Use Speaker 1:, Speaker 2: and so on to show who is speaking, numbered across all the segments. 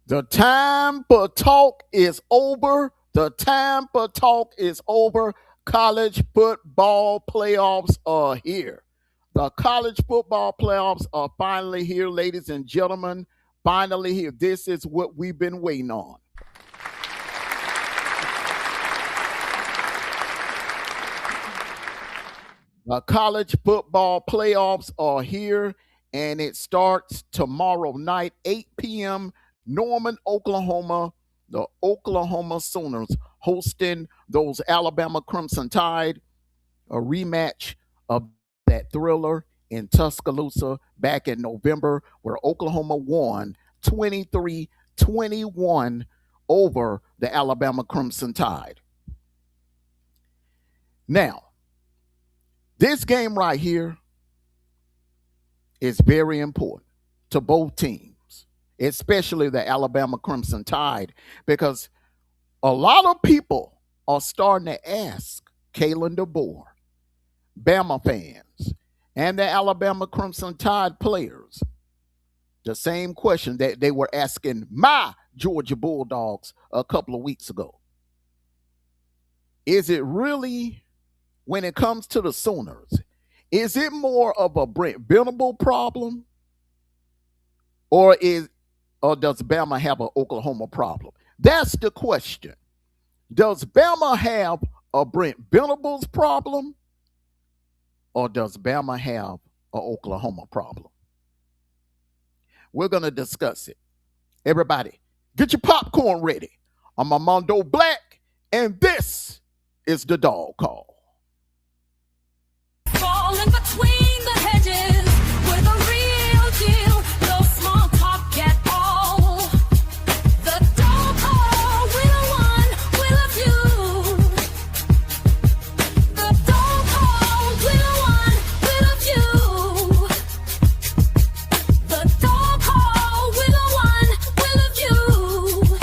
Speaker 1: The time for talk is over. The time for talk is over. College football playoffs are here. The college football playoffs are finally here, ladies and gentlemen. Finally here. This is what we've been waiting on. The college football playoffs are here, and it starts tomorrow night, 8 p.m. Norman, Oklahoma. The Oklahoma Sooners hosting those Alabama Crimson Tide, a rematch of that thriller in Tuscaloosa back in November, where Oklahoma won 23-21 over the Alabama Crimson Tide. Now, this game right here is very important to both teams, especially the Alabama Crimson Tide, because a lot of people are starting to ask Kalen DeBoer, Bama fans, and the Alabama Crimson Tide players the same question that they were asking my Georgia Bulldogs a couple of weeks ago. Is it really, when it comes to the Sooners, is it more of a Brent Venable problem, or does Bama have an Oklahoma problem? That's the question. Does Bama have a Brent Venables problem, or does Bama have an Oklahoma problem? We're going to discuss it. Everybody, get your popcorn ready. I'm Amondo Black, and this is the Dog Call.
Speaker 2: Falling between the hedges with a real deal, no small talk at all. The Dog Call, will of one, will of you. The Dog Call, will of one, will of you. The Dog Call, will of one, will of you.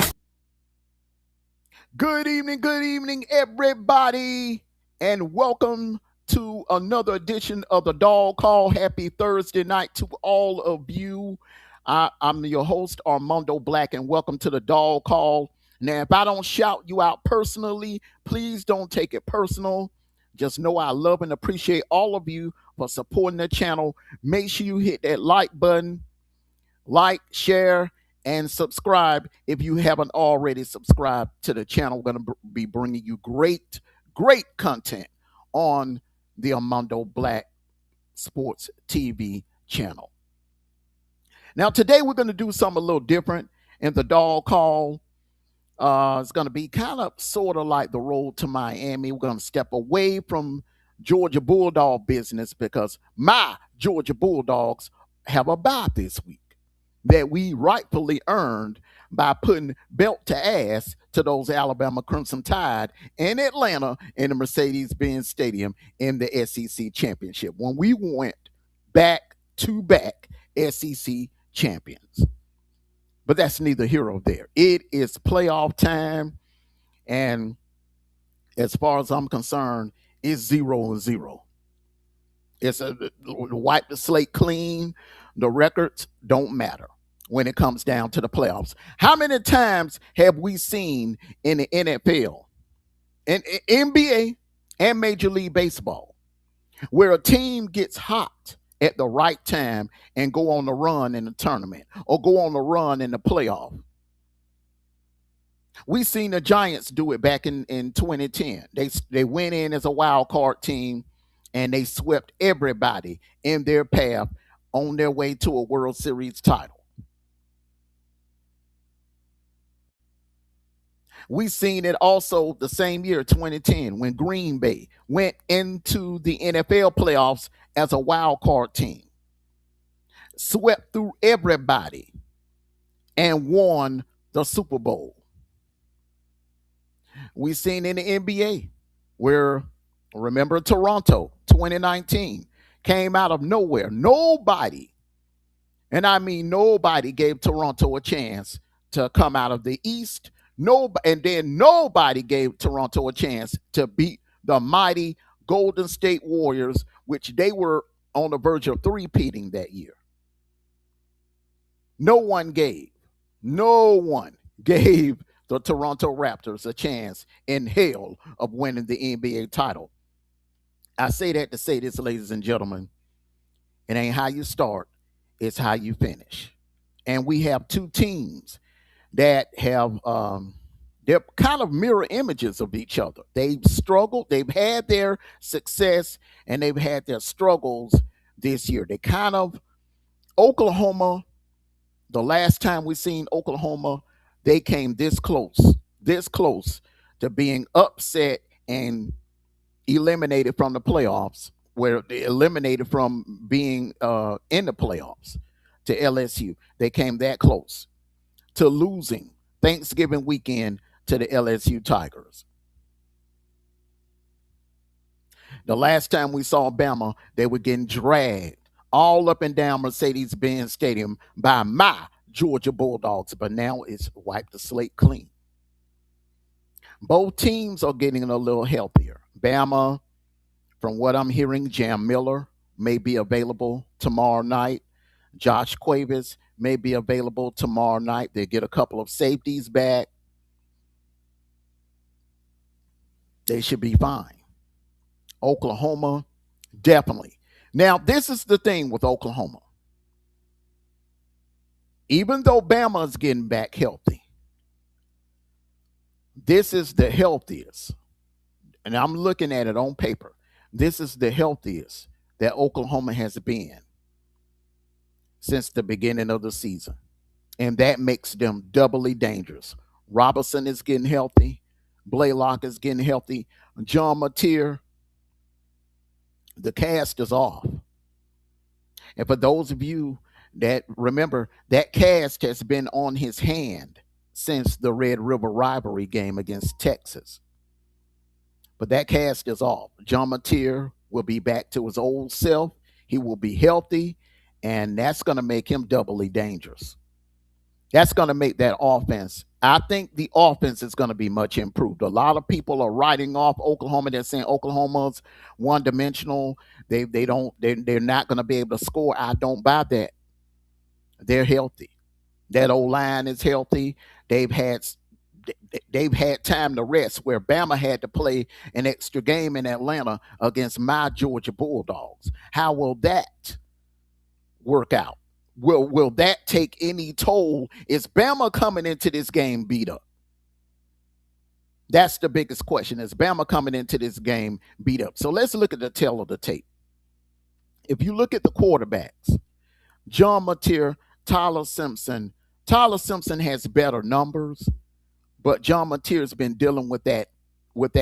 Speaker 1: Good evening, everybody, and welcome to another edition of the Dog Call. Happy Thursday night to all of you. I'm your host, Armando Black, and welcome to the Dog Call. Now, if I don't shout you out personally, please don't take it personal. Just know I love and appreciate all of you for supporting the channel. Make sure you hit that like button, like, share, and subscribe if you haven't already subscribed to the channel. We're going to be bringing you great content on the Amondo Black Sports TV channel. Now, today we're going to do something a little different in the Dog Call. It's going to be kind of sort of like the road to Miami. We're going to step away from Georgia Bulldog business because my Georgia Bulldogs have a bye this week that we rightfully earned by putting belt to ass to those Alabama Crimson Tide in Atlanta in the Mercedes-Benz Stadium in the SEC Championship when we went back-to-back SEC champions. But that's neither here nor there. It is playoff time, and as far as I'm concerned, it's 0-0. It's wipe the slate clean. The records don't matter when it comes down to the playoffs. How many times have we seen in the NFL, and NBA, and Major League Baseball, where a team gets hot at the right time and go on the run in the tournament or go on the run in the playoff? We seen the Giants do it back in 2010. They went in as a wild card team and they swept everybody in their path on their way to a World Series title. We seen it also the same year, 2010, when Green Bay went into the NFL playoffs as a wild card team, swept through everybody, and won the Super Bowl. We seen in the NBA where, remember Toronto, 2019, came out of nowhere. Nobody, and I mean nobody, gave Toronto a chance to come out of the East. And then nobody gave Toronto a chance to beat the mighty Golden State Warriors, which they were on the verge of three-peating that year. No one gave. No one gave the Toronto Raptors a chance in hell of winning the NBA title. I say that to say this, ladies and gentlemen. It ain't how you start, it's how you finish. And we have two teams that have they're kind of mirror images of each other. They've struggled, they've had their success, and they've had their struggles this year. They kind of Oklahoma, the last time we seen Oklahoma, they came this close to being upset and eliminated from the playoffs, where they eliminated from being in the playoffs to LSU. They came that close to losing Thanksgiving weekend to the LSU Tigers. The last time we saw Bama, they were getting dragged all up and down Mercedes-Benz Stadium by my Georgia Bulldogs, but now it's wiped the slate clean. Both teams are getting a little healthier. Bama, from what I'm hearing, Jam Miller may be available tomorrow night. Josh Cuevas may be available tomorrow night. They get a couple of safeties back. They should be fine. Oklahoma, definitely. Now, this is the thing with Oklahoma. Even though Bama is getting back healthy, this is the healthiest. And I'm looking at it on paper. This is the healthiest that Oklahoma has been since the beginning of the season. And that makes them doubly dangerous. Robinson is getting healthy. Blaylock is getting healthy. John Mateer, the cast is off. And for those of you that remember, that cast has been on his hand since the Red River rivalry game against Texas. But that cast is off. John Mateer will be back to his old self. He will be healthy, and that's going to make him doubly dangerous. That's going to make that offense. I think the offense is going to be much improved. A lot of people are writing off Oklahoma. They're saying Oklahoma's one dimensional. They're not going to be able to score. I don't buy that. They're healthy. That old line is healthy. They've had time to rest, where Bama had to play an extra game in Atlanta against my Georgia Bulldogs. How will that work out? Will that take any toll? Is Bama coming into this game beat up? That's the biggest question. Is Bama coming into this game beat up? So let's look at the tail of the tape. If you look at the quarterbacks, John Mateer, Tyler Simpson has better numbers, but John Mateer's been dealing with that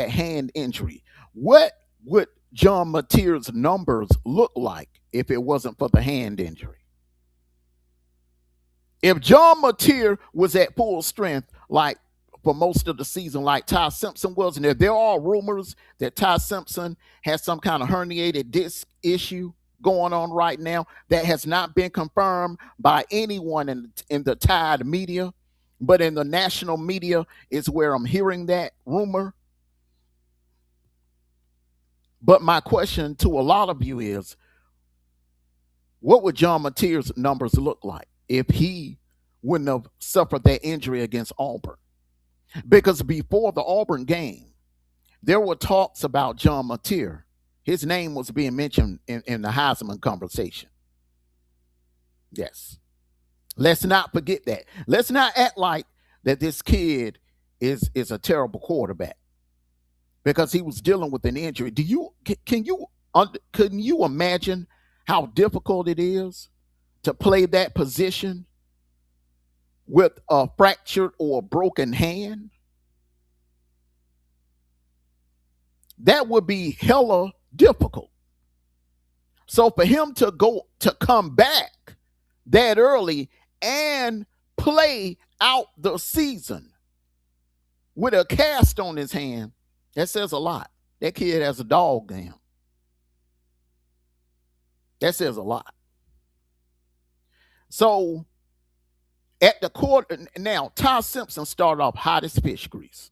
Speaker 1: hand injury. What would John Mateer's numbers look like if it wasn't for the hand injury? If John Mateer was at full strength, like for most of the season, like Ty Simpson was, and there are rumors that Ty Simpson has some kind of herniated disc issue going on right now that has not been confirmed by anyone in the Tide media, but in the national media is where I'm hearing that rumor. But my question to a lot of you is, what would John Mateer's numbers look like if he wouldn't have suffered that injury against Auburn? Because before the Auburn game, there were talks about John Mateer. His name was being mentioned in the Heisman conversation. Yes. Let's not forget that. Let's not act like that this kid is a terrible quarterback because he was dealing with an injury. Can you imagine how difficult it is to play that position with a fractured or a broken hand? That would be hella difficult. So for him to come back that early and play out the season with a cast on his hand, that says a lot. That kid has a dog in him. That says a lot. So at the court now, Ty Simpson started off hot as fish grease.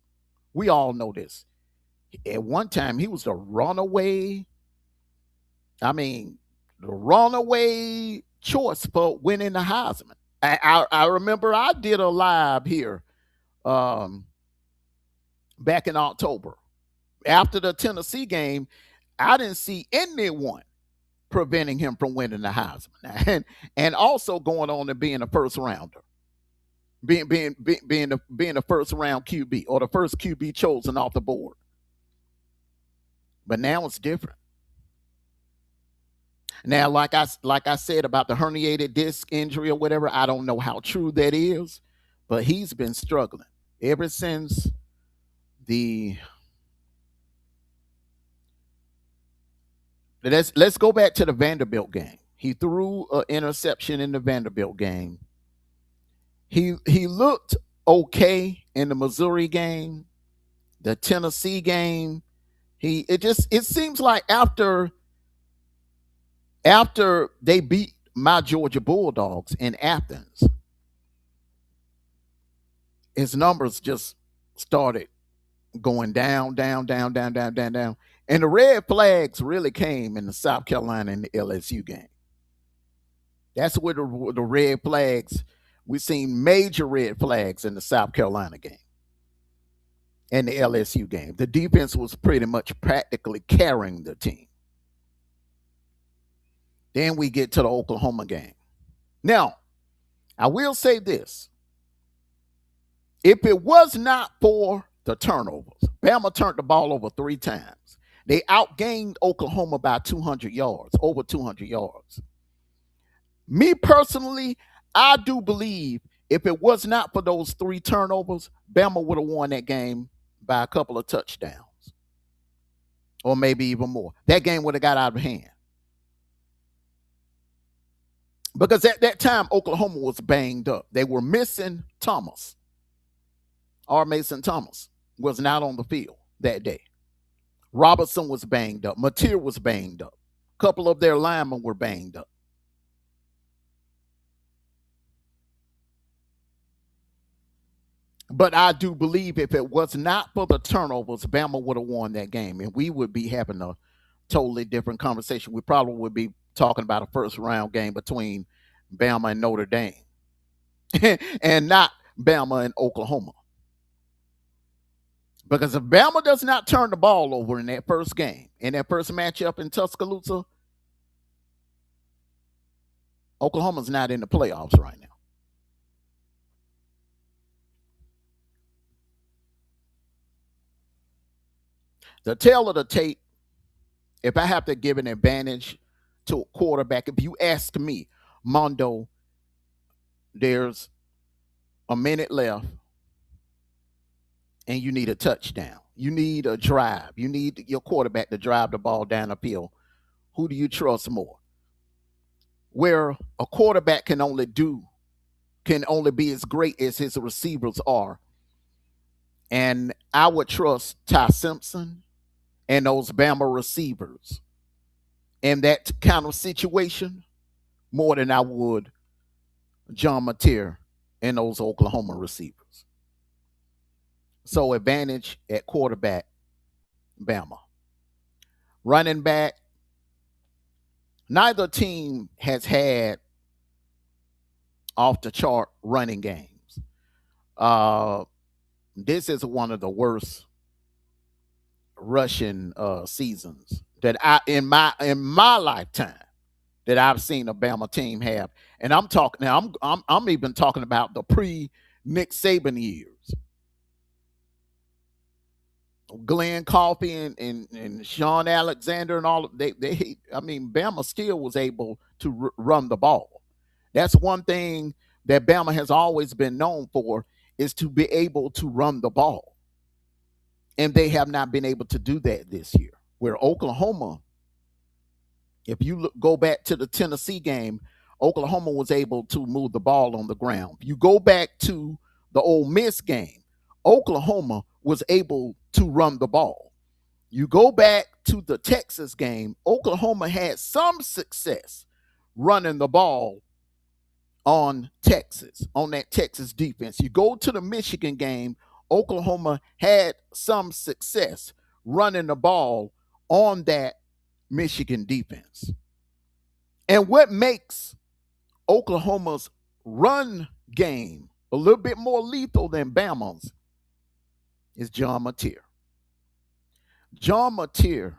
Speaker 1: We all know this. At one time, he was the runaway choice for winning the Heisman. I remember I did a live here um, back in October after the Tennessee game. I didn't see anyone preventing him from winning the Heisman, and also going on and being a first rounder, being the first round QB or the first QB chosen off the board. But now it's different. Now, like I said about the herniated disc injury or whatever, I don't know how true that is, but he's been struggling ever since the. Let's go back to the Vanderbilt game. He threw an interception in the Vanderbilt game. He looked okay in the Missouri game, the Tennessee game. It seems like after they beat my Georgia Bulldogs in Athens, his numbers just started going down, down, down, down, down, down, down. And the red flags really came in the South Carolina and the LSU game. That's where the red flags, we've seen major red flags in the South Carolina game and the LSU game. The defense was pretty much practically carrying the team. Then we get to the Oklahoma game. Now, I will say this. If it was not for the turnovers, Bama turned the ball over 3 times. They outgained Oklahoma by 200 yards, over 200 yards. Me personally, I do believe if it was not for those 3 turnovers, Bama would have won that game by a couple of touchdowns or maybe even more. That game would have got out of hand. Because at that time, Oklahoma was banged up. They were missing Thomas. R. Mason Thomas was not on the field that day. Robertson was banged up. Mateer was banged up. A couple of their linemen were banged up. But I do believe if it was not for the turnovers, Bama would have won that game, and we would be having a totally different conversation. We probably would be talking about a first round game between Bama and Notre Dame, and not Bama and Oklahoma. Because if Bama does not turn the ball over in that first game, in that first matchup in Tuscaloosa, Oklahoma's not in the playoffs right now. The tail of the tape, if I have to give an advantage to a quarterback, if you ask me, Mondo, there's a minute left and you need a touchdown. You need a drive. You need your quarterback to drive the ball down the field. Who do you trust more? Where a quarterback can only be as great as his receivers are. And I would trust Ty Simpson and those Bama receivers in that kind of situation more than I would John Mateer and those Oklahoma receivers. So advantage at quarterback, Bama. Running back, neither team has had off the chart running games. This is one of the worst rushing seasons that I in my lifetime that I've seen a Bama team have. And I'm talking now. I'm even talking about the pre Nick Saban years. Glenn Coffey and Sean Alexander and all of they I mean Bama still was able to run the ball. That's one thing that Bama has always been known for is to be able to run the ball. And they have not been able to do that this year. Where Oklahoma, if you go back to the Tennessee game, Oklahoma was able to move the ball on the ground. You go back to the Ole Miss game, Oklahoma was able to run the ball. You go back to the Texas game, Oklahoma had some success running the ball on Texas, on that Texas defense. You go to the Michigan game, Oklahoma had some success running the ball on that Michigan defense. And what makes Oklahoma's run game, a little bit more lethal than Bama's, is John Mateer. John Mateer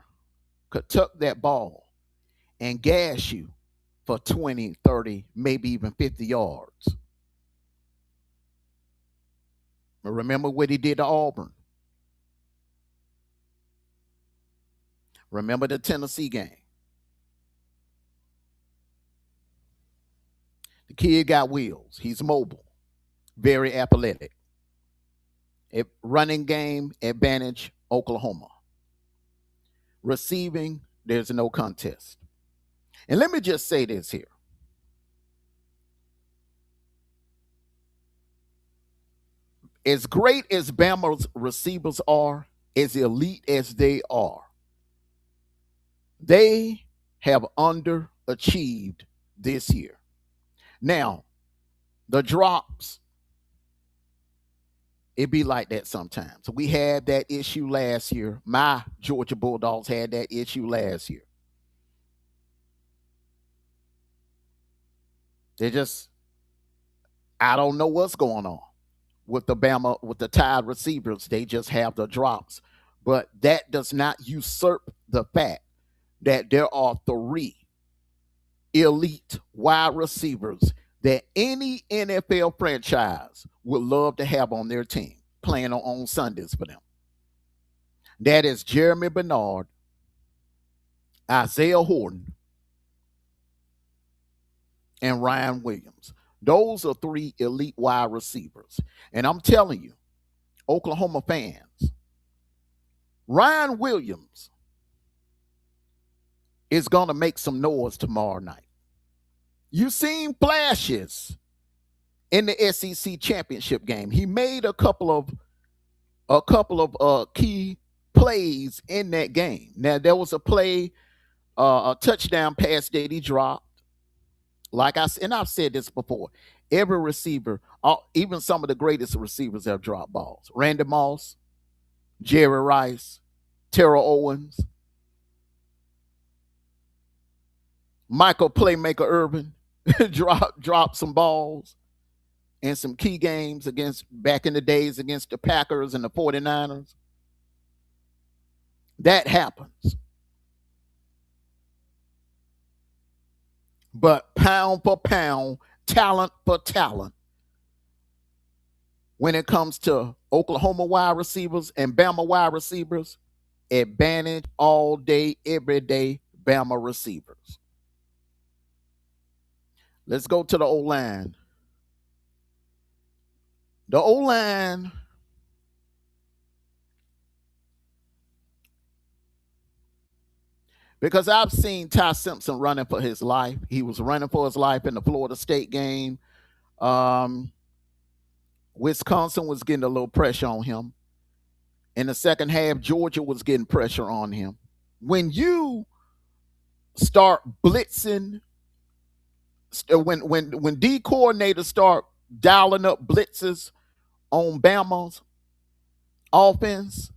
Speaker 1: could tuck that ball and gas you for 20, 30, maybe even 50 yards. Remember what he did to Auburn. Remember the Tennessee game. The kid got wheels. He's mobile, very athletic. Running game advantage, Oklahoma. Receiving, there's no contest. And let me just say this here. As great as Bama's receivers are, as elite as they are, they have underachieved this year. Now, the drops, it be like that sometimes. We had that issue last year. My Georgia Bulldogs had that issue last year. They just, I don't know what's going on with the Bama, with the Tide receivers. They just have the drops. But that does not usurp the fact that there are three elite wide receivers that any NFL franchise would love to have on their team playing on Sundays for them. That is Jeremy Bernard, Isaiah Horton, and Ryan Williams. Those are three elite wide receivers. And I'm telling you, Oklahoma fans, Ryan Williams is going to make some noise tomorrow night. You've seen flashes in the SEC championship game. He made a couple of key plays in that game. Now there was a play, a touchdown pass that he dropped. Like I said, and I've said this before, every receiver, even some of the greatest receivers have dropped balls. Randy Moss, Jerry Rice, Terrell Owens, Michael Playmaker Irvin dropped some balls in some key games against back in the days against the Packers and the 49ers. That happens. But pound for pound, talent for talent, when it comes to Oklahoma wide receivers and Bama wide receivers, advantage all day, every day, Bama receivers. Let's go to the O-line. The O-line, because I've seen Ty Simpson running for his life. He was running for his life in the Florida State game. Wisconsin was getting a little pressure on him. In the second half, Georgia was getting pressure on him. When you start blitzing, when D coordinators start dialing up blitzes on Bama's offense,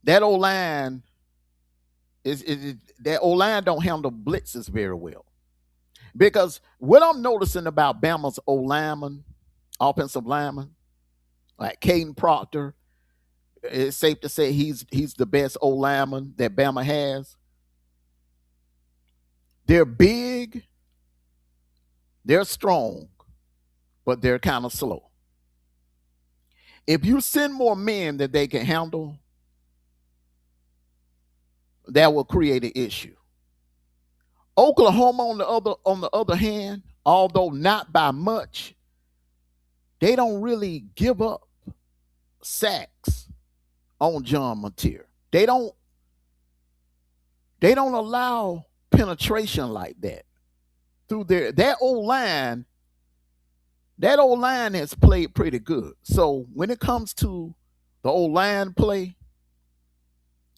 Speaker 1: that O line that O line don't handle blitzes very well. Because what I'm noticing about Bama's O lineman, offensive lineman, like Caden Proctor, it's safe to say he's the best O lineman that Bama has. They're big, they're strong, but they're kind of slow. If you send more men that they can handle, that will create an issue. Oklahoma on the other hand, although not by much, they don't really give up sacks on John Mateer. They don't allow penetration like that through that old line. That old line has played pretty good. So when it comes to the old line play,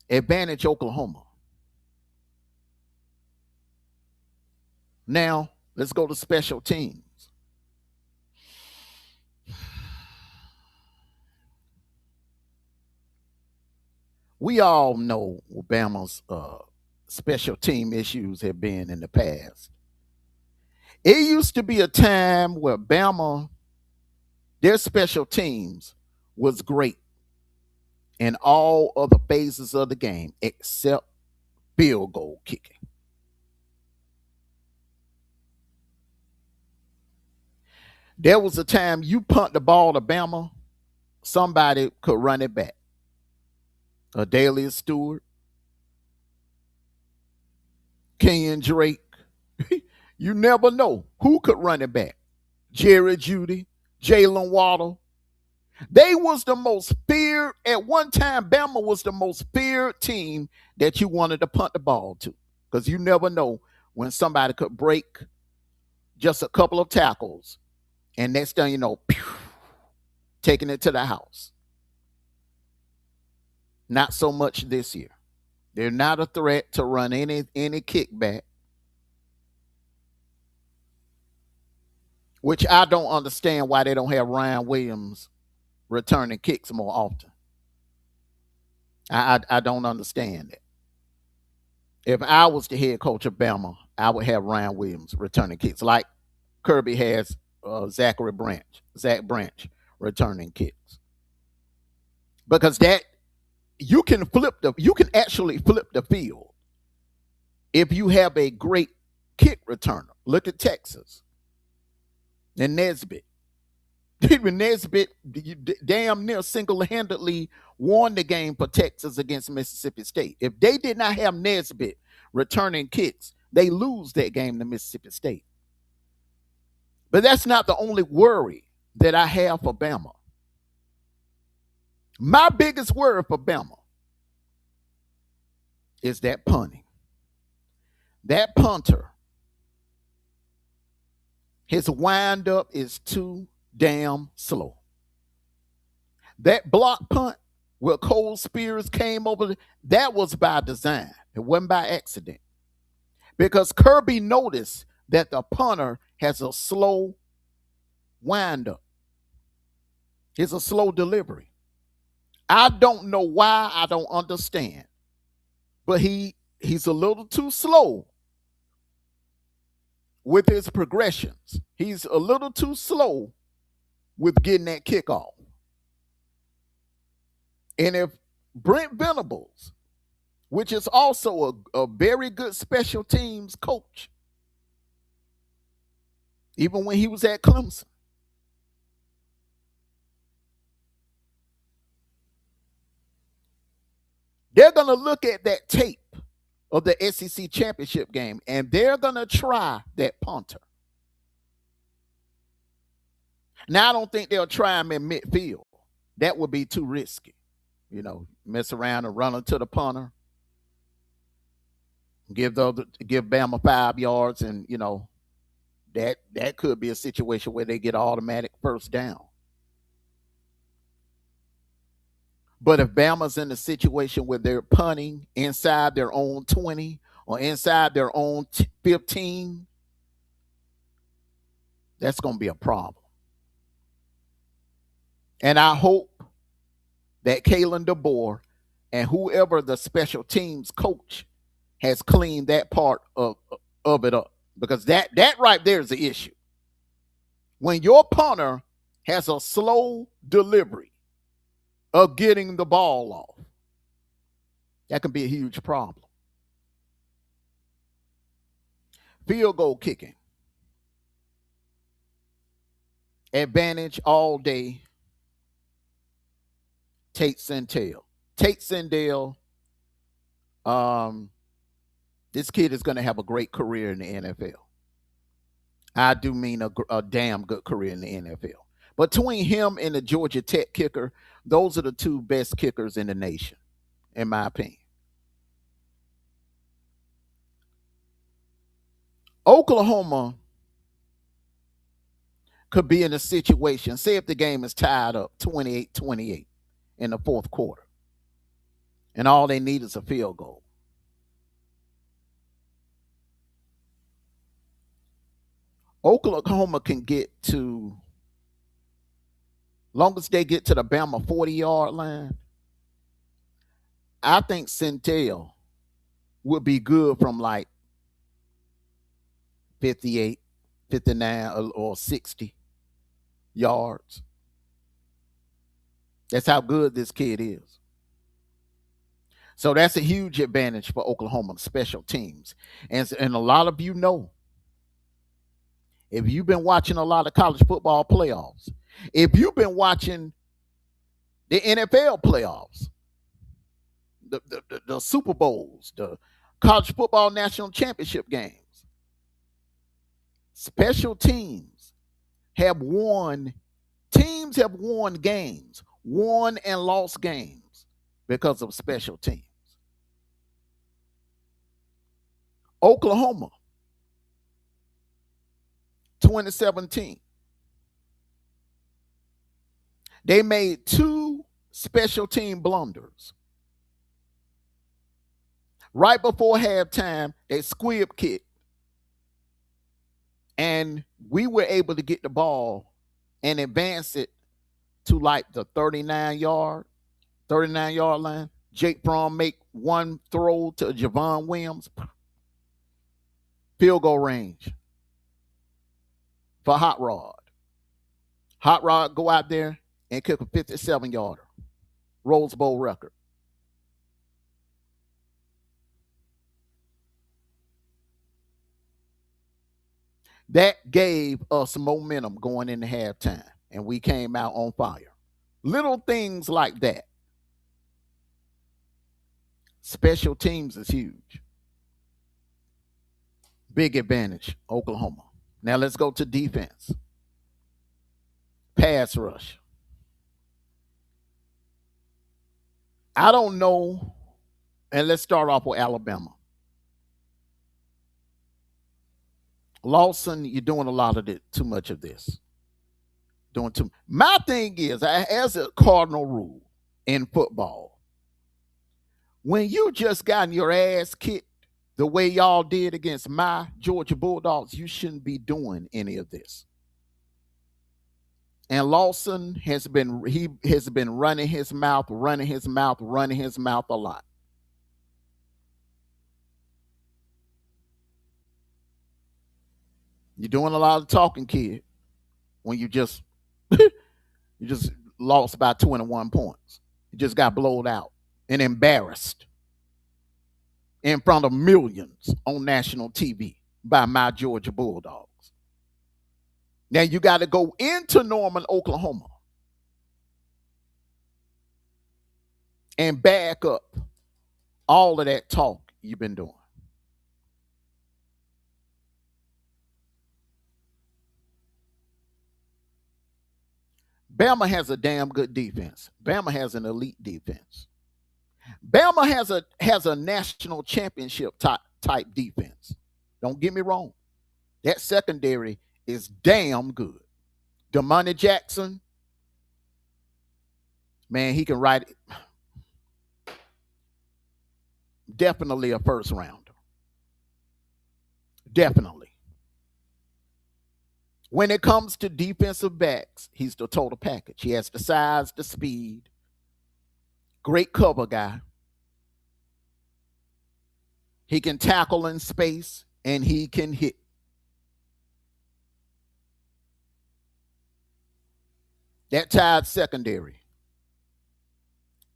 Speaker 1: advantage Oklahoma. Now let's go to special teams. We all know what Bama's special team issues have been in the past. It used to be a time where Bama, their special teams was great in all other phases of the game except field goal kicking. There was a time you punt the ball to Bama, somebody could run it back. A Dalius Stewart, Kenyon Drake. You never know who could run it back. Jerry Judy, Jalen Waddle. They was the most feared at one time. Bama was the most feared team that you wanted to punt the ball to, because you never know when somebody could break just a couple of tackles, and next thing you know, pew, taking it to the house. Not so much this year. They're not a threat to run any kickback, which I don't understand why they don't have Ryan Williams returning kicks more often. I don't understand it. If I was the head coach of Bama, I would have Ryan Williams returning kicks like Kirby has Zach Branch returning kicks, because that you can actually flip the field if you have a great kick returner. Look at Texas and Nesbitt. Even Nesbitt damn near single-handedly won the game for Texas against Mississippi State. If they did not have Nesbitt returning kicks, they lose that game to Mississippi State. But that's not the only worry that I have for Bama. My biggest worry for Bama is that punting. That punter, his windup is too damn slow. That block punt where Cole Spears came over, that was by design. It wasn't by accident. Because Kirby noticed that the punter has a slow windup. It's a slow delivery. I don't know why, I don't understand. But he's a little too slow with his progressions. He's a little too slow with getting that kickoff. And if Brent Venables, which is also a very good special teams coach, even when he was at Clemson, they're going to look at that tape of the SEC championship game, and they're going to try that punter. Now, I don't think they'll try him in midfield. That would be too risky. You know, mess around and run into the punter, give Bama 5 yards, and you know that could be a situation where they get automatic first down. But if Bama's in a situation where they're punting inside their own 20 or inside their own 15, that's going to be a problem. And I hope that Kalen DeBoer and whoever the special teams coach has cleaned that part of it up, because that right there is the issue. When your punter has a slow delivery of getting the ball off, that can be a huge problem. Field goal kicking. Advantage all day. Tate Sendale. This kid is going to have a great career in the NFL. I do mean a damn good career in the NFL. Between him and the Georgia Tech kicker, those are the two best kickers in the nation, in my opinion. Oklahoma could be in a situation, say if the game is tied up 28-28 in the fourth quarter, and all they need is a field goal. Oklahoma can get to, long as they get to the Bama 40-yard line, I think Centel would be good from like 58, 59 or 60 yards. That's how good this kid is. So that's a huge advantage for Oklahoma special teams. And a lot of you know, if you've been watching a lot of college football playoffs, if you've been watching the NFL playoffs, the Super Bowls, the college football national championship games, special teams have won games, won and lost games because of special teams. Oklahoma, 2017, they made two special team blunders. Right before halftime, they squib kicked, and we were able to get the ball and advance it to like the 39-yard line. Jake Fromm make one throw to Javon Williams, field goal range for Hot Rod. Hot Rod go out there and kick a 57-yarder, Rose Bowl record. That gave us momentum going into halftime, and we came out on fire. Little things like that. Special teams is huge. Big advantage, Oklahoma. Now let's go to defense. Pass rush. I don't know, and let's start off with Alabama. Lawson, you're doing a lot of it, too much of this. Doing too. My thing is, as a cardinal rule in football, when you just gotten your ass kicked the way y'all did against my Georgia Bulldogs, you shouldn't be doing any of this. And Lawson has been running his mouth a lot. You're doing a lot of talking, kid, when you just lost by 21 points. You just got blowed out and embarrassed in front of millions on national TV by my Georgia Bulldogs. Now you got to go into Norman, Oklahoma and back up all of that talk you've been doing. Bama has a damn good defense. Bama has an elite defense. Bama has a national championship type defense. Don't get me wrong. That secondary is damn good. Damani Jackson, man, he can ride it. Definitely a first rounder. Definitely. When it comes to defensive backs, he's the total package. He has the size, the speed, great cover guy. He can tackle in space, and he can hit. That Tide secondary,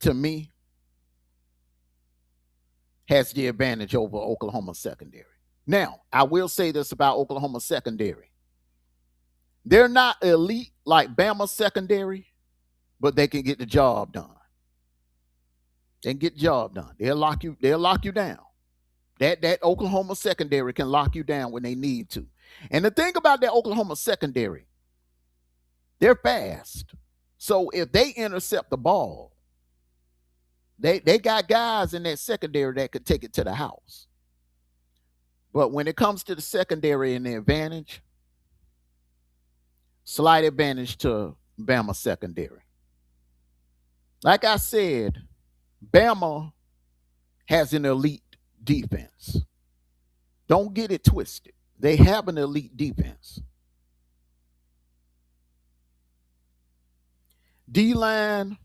Speaker 1: to me, has the advantage over Oklahoma secondary. Now, I will say this about Oklahoma secondary. They're not elite like Bama secondary, but they can get the job done. They can get the job done. They'll lock you down. That Oklahoma secondary can lock you down when they need to. And the thing about that Oklahoma secondary, they're fast. So if they intercept the ball, they got guys in that secondary that could take it to the house. But when it comes to the secondary and the advantage, slight advantage to Bama secondary. Like I said, Bama has an elite defense. Don't get it twisted. They have an elite defense. D-line,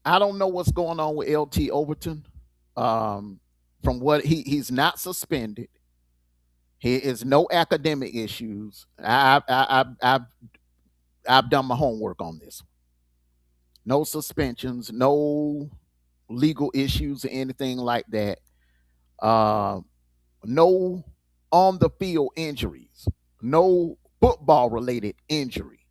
Speaker 1: I don't know what's going on with LT Overton. From what he's not suspended. Here is no academic issues. I've done my homework on this. No suspensions, no legal issues or anything like that. Uh, no on the field injuries, no football related injury.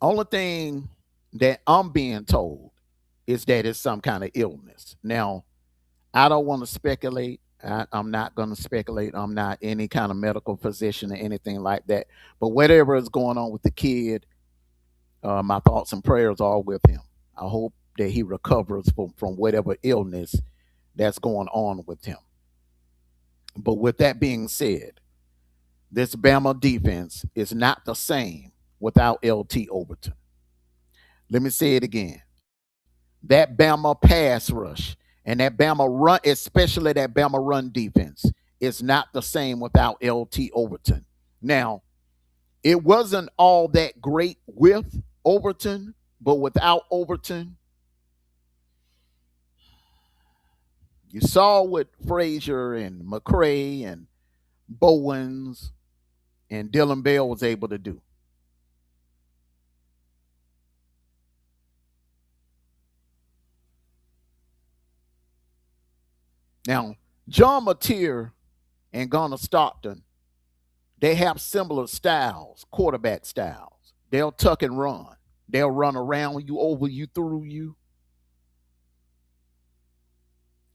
Speaker 1: Only thing that I'm being told is that it's some kind of illness. Now, I don't want to speculate. I'm not going to speculate. I'm not any kind of medical physician or anything like that. But whatever is going on with the kid, my thoughts and prayers are with him. I hope that he recovers from whatever illness that's going on with him. But with that being said, this Bama defense is not the same without LT Overton. Let me say it again. That Bama pass rush and that Bama run, especially that Bama run defense, is not the same without LT Overton. Now, it wasn't all that great with Overton, but without Overton, you saw what Frazier and McCray and Bowens and Dylan Bell was able to do. Now, John Mateer and Gunnar Stockton, they have similar styles, quarterback styles. They'll tuck and run. They'll run around you, over you, through you.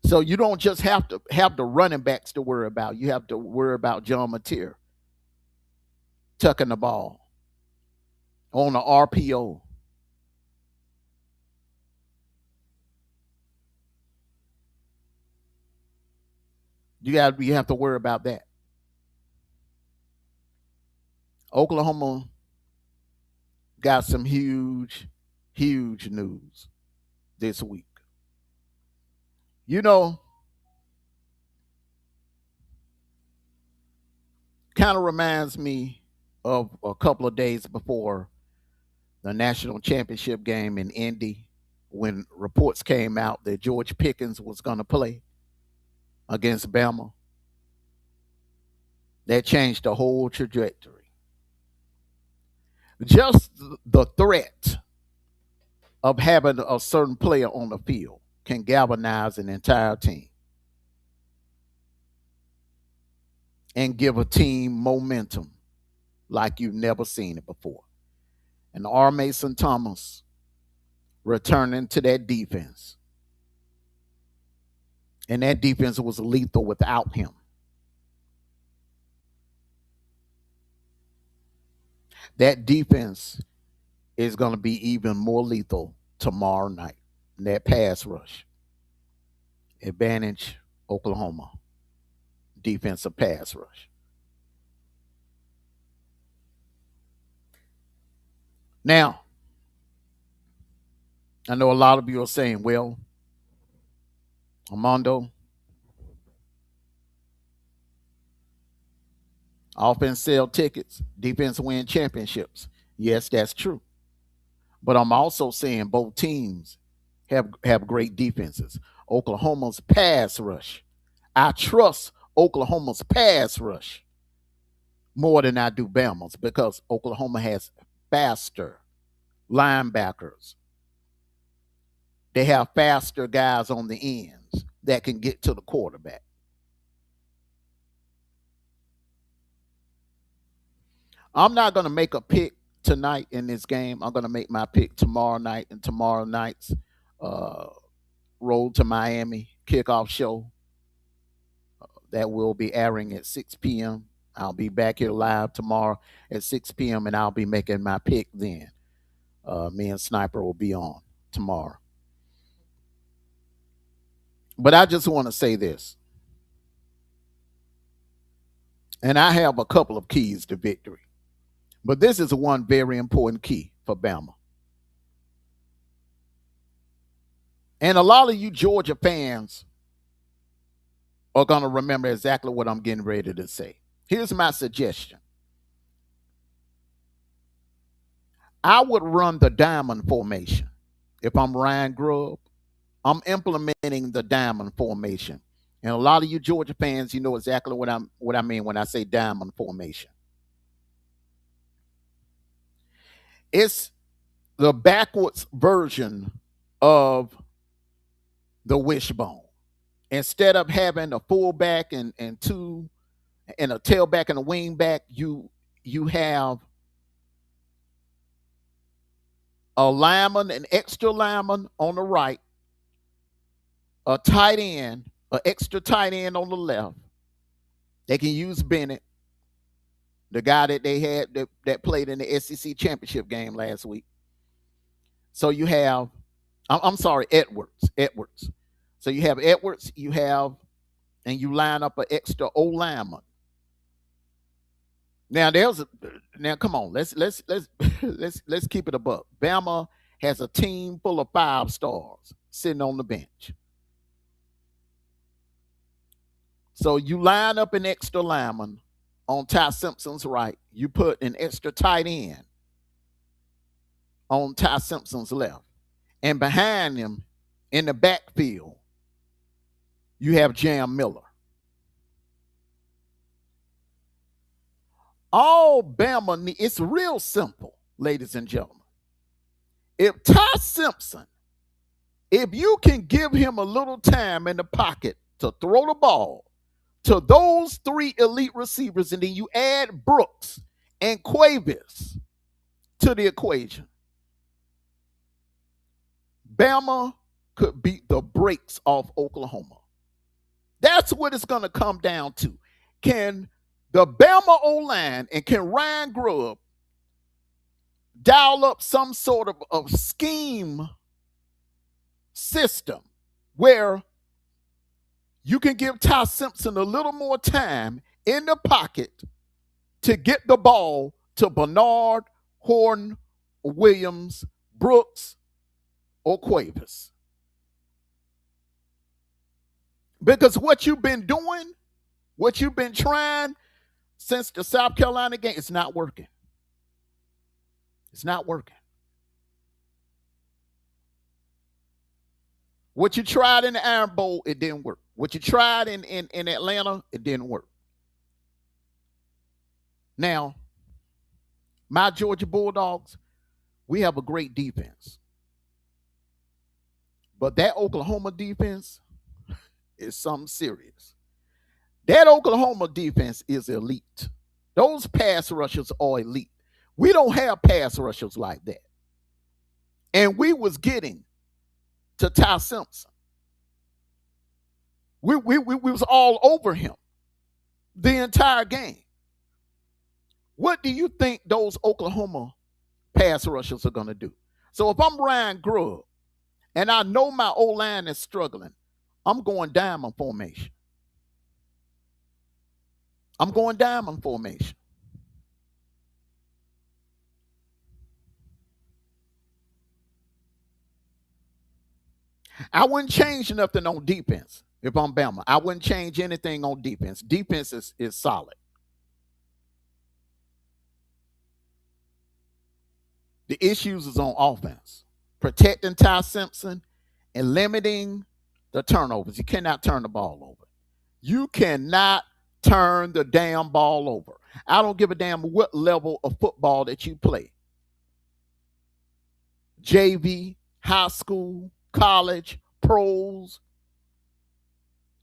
Speaker 1: So you don't just have to have the running backs to worry about. You have to worry about John Mateer tucking the ball on the RPO. You have to worry about that. Oklahoma got some huge news this week. You know, kind of reminds me of a couple of days before the national championship game in Indy when reports came out that George Pickens was going to play against Bama. That changed the whole trajectory. Just the threat of having a certain player on the field can galvanize an entire team and give a team momentum like you've never seen it before. And R. Mason Thomas returning to that defense. And that defense was lethal without him. That defense is going to be even more lethal tomorrow night. That pass rush. Advantage Oklahoma. Defensive pass rush. Now, I know a lot of you are saying, well, Amondo, offense sell tickets, defense win championships. Yes, that's true. But I'm also saying both teams have great defenses. Oklahoma's pass rush. I trust Oklahoma's pass rush more than I do Bama's because Oklahoma has faster linebackers. They have faster guys on the ends that can get to the quarterback. I'm not going to make a pick tonight in this game. I'm going to make my pick tomorrow night and tomorrow night's uh, Road to Miami kickoff show that will be airing at 6 p.m. I'll be back here live tomorrow at 6 p.m. and I'll be making my pick then. Me and Sniper will be on tomorrow. But I just want to say this. And I have a couple of keys to victory. But this is one very important key for Bama. And a lot of you Georgia fans are going to remember exactly what I'm getting ready to say. Here's my suggestion. I would run the diamond formation. If I'm Ryan Grubb, I'm implementing the diamond formation. And a lot of you Georgia fans, you know exactly what I mean when I say diamond formation. It's the backwards version of the wishbone. Instead of having a fullback and two and a tailback and a wingback, you have a lineman, an extra lineman on the right, a tight end, an extra tight end on the left. They can use Bennett, the guy that they had that played in the SEC championship game last week. So you have, I'm sorry, Edwards. Edwards. So you have Edwards, you have, and you line up an extra O lineman. Now come on, let's keep it above. Bama has a team full of 5 stars sitting on the bench. So you line up an extra lineman on Ty Simpson's right. You put an extra tight end on Ty Simpson's left. And behind him in the backfield, you have Jam Miller. All Bama, it's real simple, ladies and gentlemen. If Ty Simpson, if you can give him a little time in the pocket to throw the ball to those 3 elite receivers, and then you add Brooks and Quavis to the equation, Bama could beat the brakes off Oklahoma. That's what it's going to come down to. Can the Bama O-line and can Ryan Grubb dial up some sort of scheme system where you can give Ty Simpson a little more time in the pocket to get the ball to Bernard, Horton, Williams, Brooks, or Quavis? Because what you've been doing, what you've been trying since the South Carolina game, it's not working. It's not working. What you tried in the Iron Bowl, it didn't work. What you tried in Atlanta, it didn't work. Now, my Georgia Bulldogs, we have a great defense. But that Oklahoma defense is something serious. That Oklahoma defense is elite. Those pass rushers are elite. We don't have pass rushers like that. And we was getting to Ty Simpson. We was all over him the entire game. What do you think those Oklahoma pass rushers are going to do? So if I'm Ryan Grubb and I know my O-line is struggling, I'm going diamond formation. I'm going diamond formation. I wouldn't change nothing on defense if I'm Bama. I wouldn't change anything on defense. Defense is solid. The issues is on offense. Protecting Ty Simpson and limiting the turnovers. You cannot turn the ball over. You cannot turn the damn ball over. I don't give a damn what level of football that you play. JV, high school, college, pros.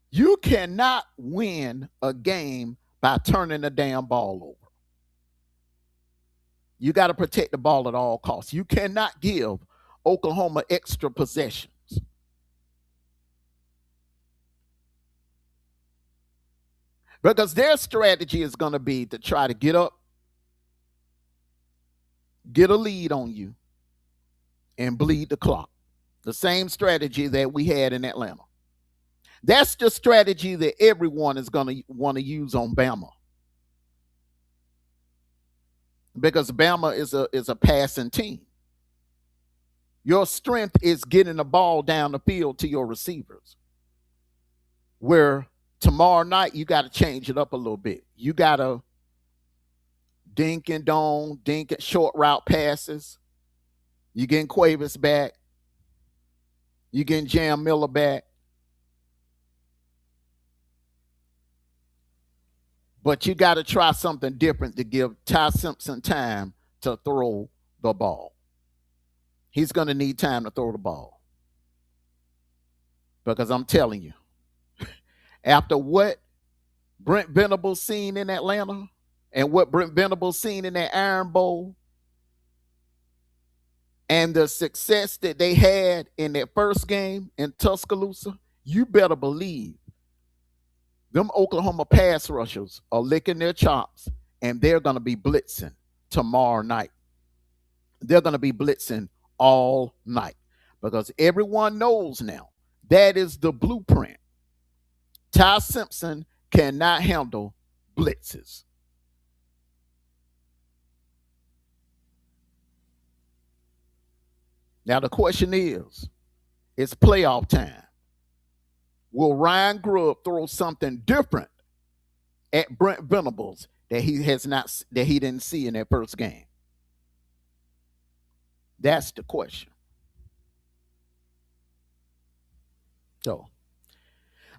Speaker 1: You cannot win a game by turning the damn ball over. You got to protect the ball at all costs. You cannot give Oklahoma extra possessions. Because their strategy is going to be to try to get up, get a lead on you, and bleed the clock. The same strategy that we had in Atlanta. That's the strategy that everyone is going to want to use on Bama. Because Bama is a passing team. Your strength is getting the ball down the field to your receivers. Where tomorrow night you got to change it up a little bit. You got to dink and dong, dink and short route passes. You getting Quavis back. You getting Jam Miller back. But you got to try something different to give Ty Simpson time to throw the ball. He's going to need time to throw the ball. Because I'm telling you, after what Brent Venables seen in Atlanta and what Brent Venables seen in that Iron Bowl and the success that they had in their first game in Tuscaloosa, you better believe them Oklahoma pass rushers are licking their chops and they're going to be blitzing tomorrow night. They're going to be blitzing all night because everyone knows now that is the blueprint. Ty Simpson cannot handle blitzes. Now, the question is, it's playoff time. Will Ryan Grubb throw something different at Brent Venables that he didn't see in that first game? That's the question. So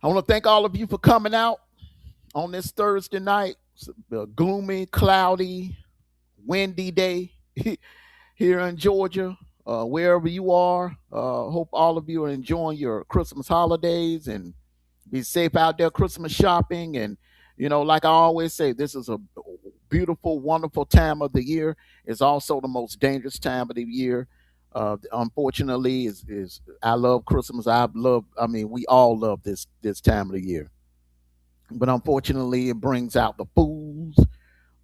Speaker 1: I want to thank all of you for coming out on this Thursday night. It's a gloomy, cloudy, windy day here in Georgia. Wherever you are, hope all of you are enjoying your Christmas holidays and be safe out there Christmas shopping. And, like I always say, this is a beautiful, wonderful time of the year. It's also the most dangerous time of the year. Unfortunately, is I love Christmas. We all love this time of the year. But unfortunately, it brings out the fools.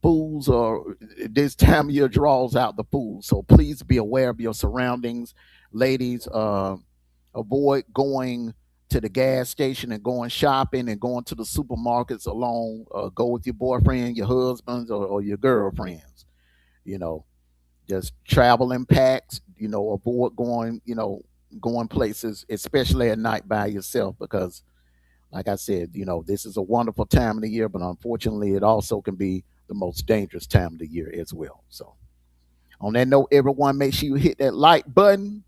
Speaker 1: Fools are this time of year draws out the fools. So please be aware of your surroundings, ladies. Avoid going to the gas station and going shopping and going to the supermarkets alone. Go with your boyfriend, your husbands, or your girlfriends. You know, just travel in packs. Avoid going places, especially at night by yourself, because like I said, this is a wonderful time of the year, but unfortunately, it also can be the most dangerous time of the year as well. So, on that note, everyone, make sure you hit that like button,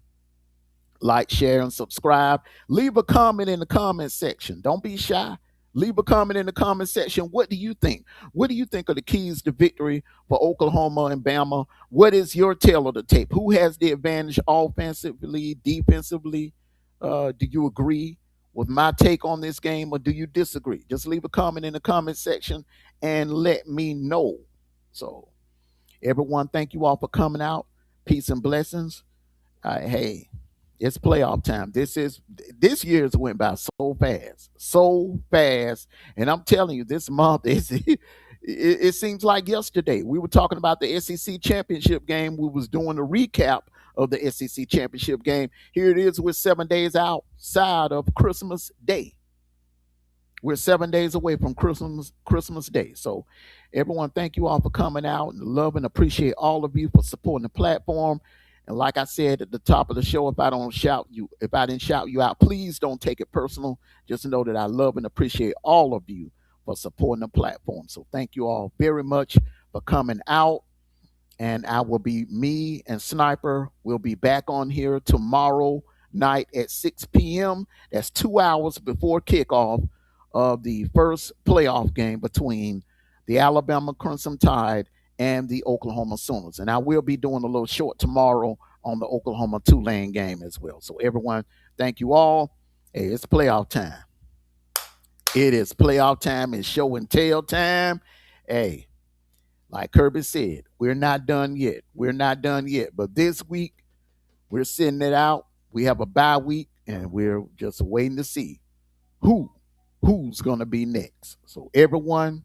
Speaker 1: like, share, and subscribe. Leave a comment in the comment section. Don't be shy. Leave a comment in the comment section. What do you think? What do you think are the keys to victory for Oklahoma and Bama? What is your tale of the tape? Who has the advantage offensively, defensively? Do you agree with my take on this game or do you disagree? Just leave a comment in the comment section and let me know. So, everyone, thank you all for coming out. Peace and blessings. Hey, it's playoff time. This year's went by so fast, and I'm telling you, this month is it seems like yesterday. We were talking about the SEC championship game. We was doing a recap of the SEC championship game. Here it is. We're 7 days outside of Christmas Day. We're 7 days away from Christmas Day. So, everyone, thank you all for coming out and love and appreciate all of you for supporting the platform. And like I said at the top of the show, if I didn't shout you out, please don't take it personal. Just know that I love and appreciate all of you for supporting the platform. So thank you all very much for coming out. And me and Sniper will be back on here tomorrow night at 6 p.m. That's 2 hours before kickoff of the first playoff game between the Alabama Crimson Tide and the Oklahoma Sooners. And I will be doing a little short tomorrow on the Oklahoma Tulane game as well. So everyone, thank you all. Hey, it's playoff time. It is playoff time. It's show and tell time. Hey, like Kirby said, we're not done yet. We're not done yet. But this week, we're sitting it out. We have a bye week, and we're just waiting to see who's going to be next. So everyone,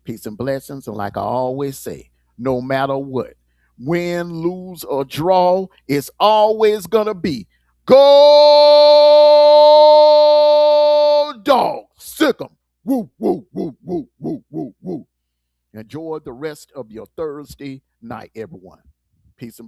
Speaker 1: peace and blessings. And like I always say, no matter what, win, lose, or draw, it's always going to be go dog. Sick 'em. Woo, woo, woo, woo, woo, woo, woo. Enjoy the rest of your Thursday night, everyone. Peace and